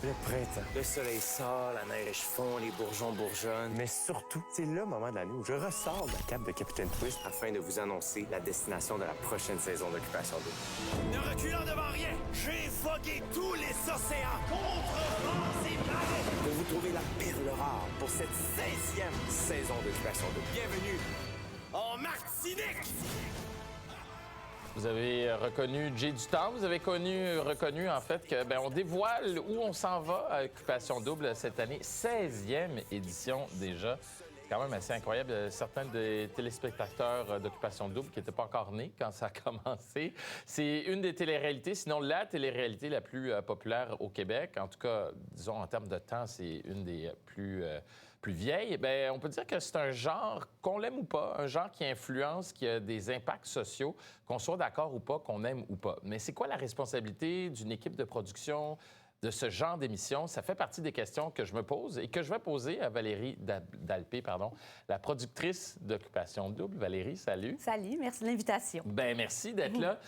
Le printemps. Le soleil sort, la neige fond, les bourgeons bourgeonnent. Mais surtout, c'est le moment de l'année où je ressors de la cape de Capitaine Twist afin de vous annoncer la destination de la prochaine saison d'Occupation Double. Ne reculant devant rien, j'ai vogué tous les océans contre vents et marées Pour vous trouver la perle rare pour cette 16e saison d'Occupation Double. Bienvenue en Martinique! Vous avez reconnu Jay du Temps. Vous avez reconnu en fait que on dévoile où on s'en va à Occupation Double cette année. 16e édition déjà. C'est quand même assez incroyable. Certains des téléspectateurs d'Occupation Double qui n'étaient pas encore nés quand ça a commencé. C'est une des téléréalités, sinon la téléréalité la plus populaire au Québec. En tout cas, disons, en termes de temps, c'est une des plus vieilles. Bien, on peut dire que c'est un genre, qu'on l'aime ou pas, un genre qui influence, qui a des impacts sociaux, qu'on soit d'accord ou pas, qu'on aime ou pas. Mais c'est quoi la responsabilité d'une équipe de production de ce genre d'émission? Ça fait partie des questions que je me pose et que je vais poser à Valérie Dalpé, la productrice d'Occupation Double. Valérie, salut. Salut, merci de l'invitation. Bien, merci d'être là.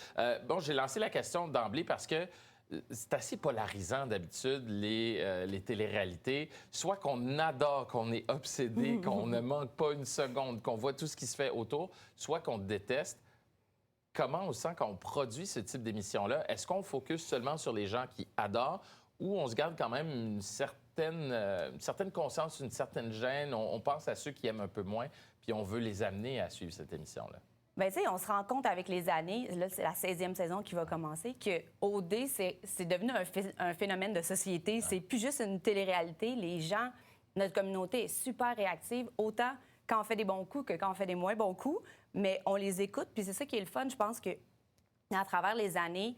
J'ai lancé la question d'emblée parce que c'est assez polarisant d'habitude, les téléréalités. Soit qu'on adore, qu'on est obsédé, qu'on ne manque pas une seconde, qu'on voit tout ce qui se fait autour, soit qu'on déteste. Comment on sent quand on produit ce type d'émission-là? Est-ce qu'on focus seulement sur les gens qui adorent ou on se garde quand même une certaine conscience, une certaine gêne? On pense à ceux qui aiment un peu moins, puis on veut les amener à suivre cette émission-là. Bien, tu sais, on se rend compte avec les années, là, c'est la 16e saison qui va commencer, que OD, c'est devenu un phénomène de société. C'est plus juste une télé-réalité. Les gens, notre communauté est super réactive, autant quand on fait des bons coups que quand on fait des moins bons coups, mais on les écoute, puis c'est ça qui est le fun. Je pense que à travers les années,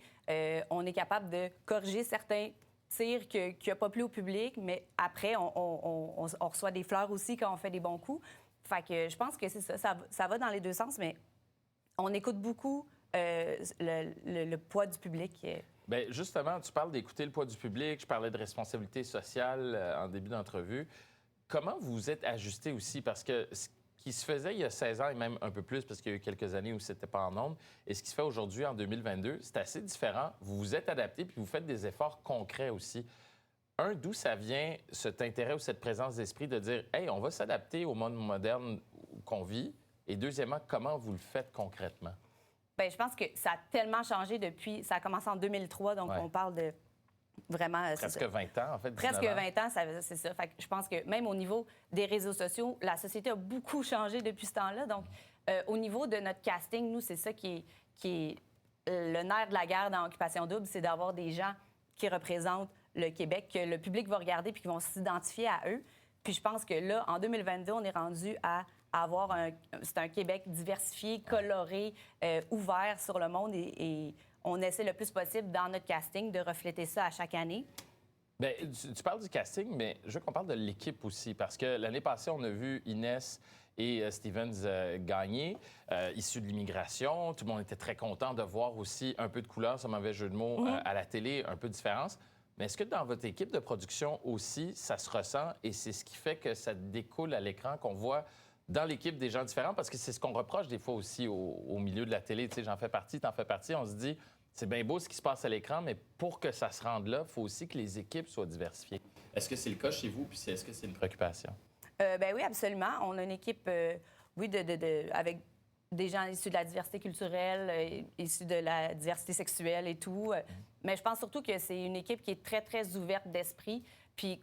on est capable de corriger certains tirs qui n'ont pas plu au public, mais après, on reçoit des fleurs aussi quand on fait des bons coups. Fait que je pense que c'est ça va dans les deux sens, mais on écoute beaucoup le poids du public. Bien, justement, tu parles d'écouter le poids du public. Je parlais de responsabilité sociale en début d'entrevue. Comment vous vous êtes ajusté aussi? Parce que ce qui se faisait il y a 16 ans et même un peu plus, parce qu'il y a eu quelques années où c'était pas en ondes, et ce qui se fait aujourd'hui en 2022, c'est assez différent. Vous vous êtes adapté puis vous faites des efforts concrets aussi. D'où ça vient cet intérêt ou cette présence d'esprit de dire « Hey, on va s'adapter au monde moderne qu'on vit ». Et deuxièmement, comment vous le faites concrètement? Bien, je pense que ça a tellement changé depuis... Ça a commencé en 2003, donc on parle de vraiment... Presque 20 ans, en fait. Presque 20 ans, c'est ça. Fait que je pense que même au niveau des réseaux sociaux, la société a beaucoup changé depuis ce temps-là. Donc, au niveau de notre casting, nous, c'est ça qui est le nerf de la guerre dans Occupation Double, c'est d'avoir des gens qui représentent le Québec, que le public va regarder puis qui vont s'identifier à eux. Puis je pense que là, en 2022, on est rendu à avoir c'est un Québec diversifié, coloré, ouvert sur le monde et on essaie le plus possible dans notre casting de refléter ça à chaque année. Bien, tu parles du casting, mais je veux qu'on parle de l'équipe aussi, parce que l'année passée, on a vu Inès et Stevens gagner, issus de l'immigration. Tout le monde était très content de voir aussi un peu de couleur, sans mauvais jeu de mots, à la télé, un peu de différence. Mais est-ce que dans votre équipe de production aussi, ça se ressent et c'est ce qui fait que ça découle à l'écran, qu'on voit dans l'équipe des gens différents? Parce que c'est ce qu'on reproche des fois aussi au milieu de la télé. Tu sais, j'en fais partie, t'en fais partie. On se dit, c'est bien beau ce qui se passe à l'écran, mais pour que ça se rende là, il faut aussi que les équipes soient diversifiées. Est-ce que c'est le cas chez vous? Puis est-ce que c'est une préoccupation? Bien oui, absolument. On a une équipe, avec des gens issus de la diversité culturelle, issus de la diversité sexuelle et tout. Mais je pense surtout que c'est une équipe qui est très, très ouverte d'esprit. Puis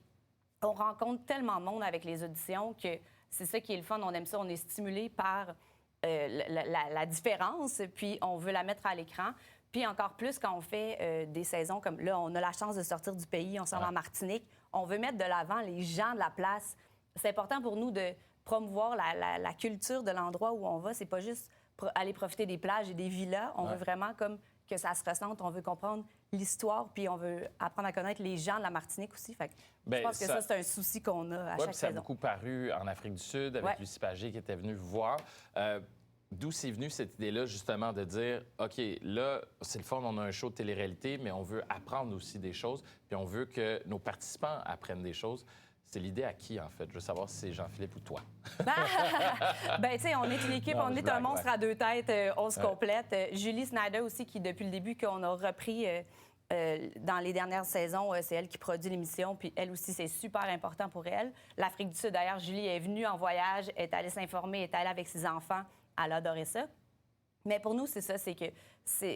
on rencontre tellement de monde avec les auditions que c'est ça qui est le fun. On aime ça. On est stimulé par la différence, puis on veut la mettre à l'écran. Puis encore plus quand on fait des saisons comme là, on a la chance de sortir du pays, on s'en va en Martinique. On veut mettre de l'avant les gens de la place. C'est important pour nous de promouvoir la culture de l'endroit où on va. C'est pas juste aller profiter des plages et des villas. On veut vraiment comme que ça se ressente. On veut comprendre l'histoire, puis on veut apprendre à connaître les gens de la Martinique aussi. Fait que je pense que ça, c'est un souci qu'on a à chaque ça a saison. beaucoup paru en Afrique du Sud, avec Lucie Pagé qui était venue vous voir. D'où c'est venu cette idée-là, justement, de dire, OK, là, c'est le fun, on a un show de télé-réalité, mais on veut apprendre aussi des choses, puis on veut que nos participants apprennent des choses. C'est l'idée à qui, en fait? Je veux savoir si c'est Jean-Philippe ou toi. Bien, tu sais, on est une équipe, on est un monstre à deux têtes, on se complète. Julie Snyder aussi, qui, depuis le début qu'on a repris Dans les dernières saisons, c'est elle qui produit l'émission, puis elle aussi, c'est super important pour elle. L'Afrique du Sud, d'ailleurs, Julie est venue en voyage, est allée s'informer, est allée avec ses enfants, elle adorait ça. Mais pour nous, c'est ça,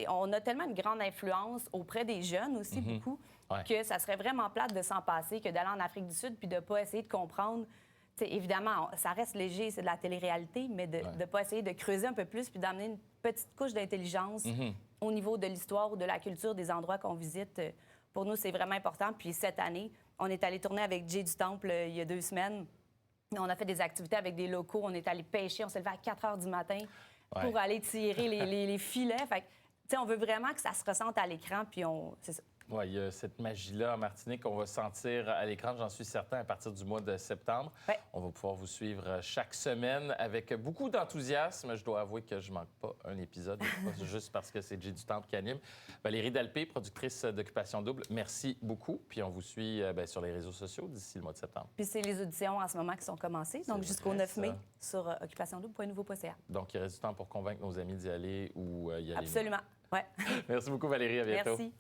on a tellement une grande influence auprès des jeunes aussi, beaucoup, que ça serait vraiment plate de s'en passer, que d'aller en Afrique du Sud puis de ne pas essayer de comprendre. T'sais, évidemment, ça reste léger, c'est de la télé-réalité, mais de ne pas essayer de creuser un peu plus puis d'amener une petite couche d'intelligence au niveau de l'histoire ou de la culture des endroits qu'on visite. Pour nous, c'est vraiment important. Puis cette année, on est allé tourner avec Jay du Temple il y a 2 semaines. On a fait des activités avec des locaux. On est allé pêcher. On s'est levé à 4 heures du matin pour aller tirer les filets. Fait que, on veut vraiment que ça se ressente à l'écran, puis c'est ça. Oui, il y a cette magie-là en Martinique qu'on va sentir à l'écran, j'en suis certain, à partir du mois de septembre. Ouais. On va pouvoir vous suivre chaque semaine avec beaucoup d'enthousiasme. Je dois avouer que je manque pas un épisode, juste parce que c'est Jay du Temple qui anime. Valérie Dalpé, productrice d'Occupation Double, merci beaucoup. Puis on vous suit sur les réseaux sociaux d'ici le mois de septembre. Puis c'est les auditions en ce moment qui sont commencées, donc jusqu'au 9 mai sur occupationdouble.nouveau.ca. Donc il reste du temps pour convaincre nos amis d'y aller ou y aller. Absolument, oui. Merci beaucoup Valérie, à bientôt. Merci.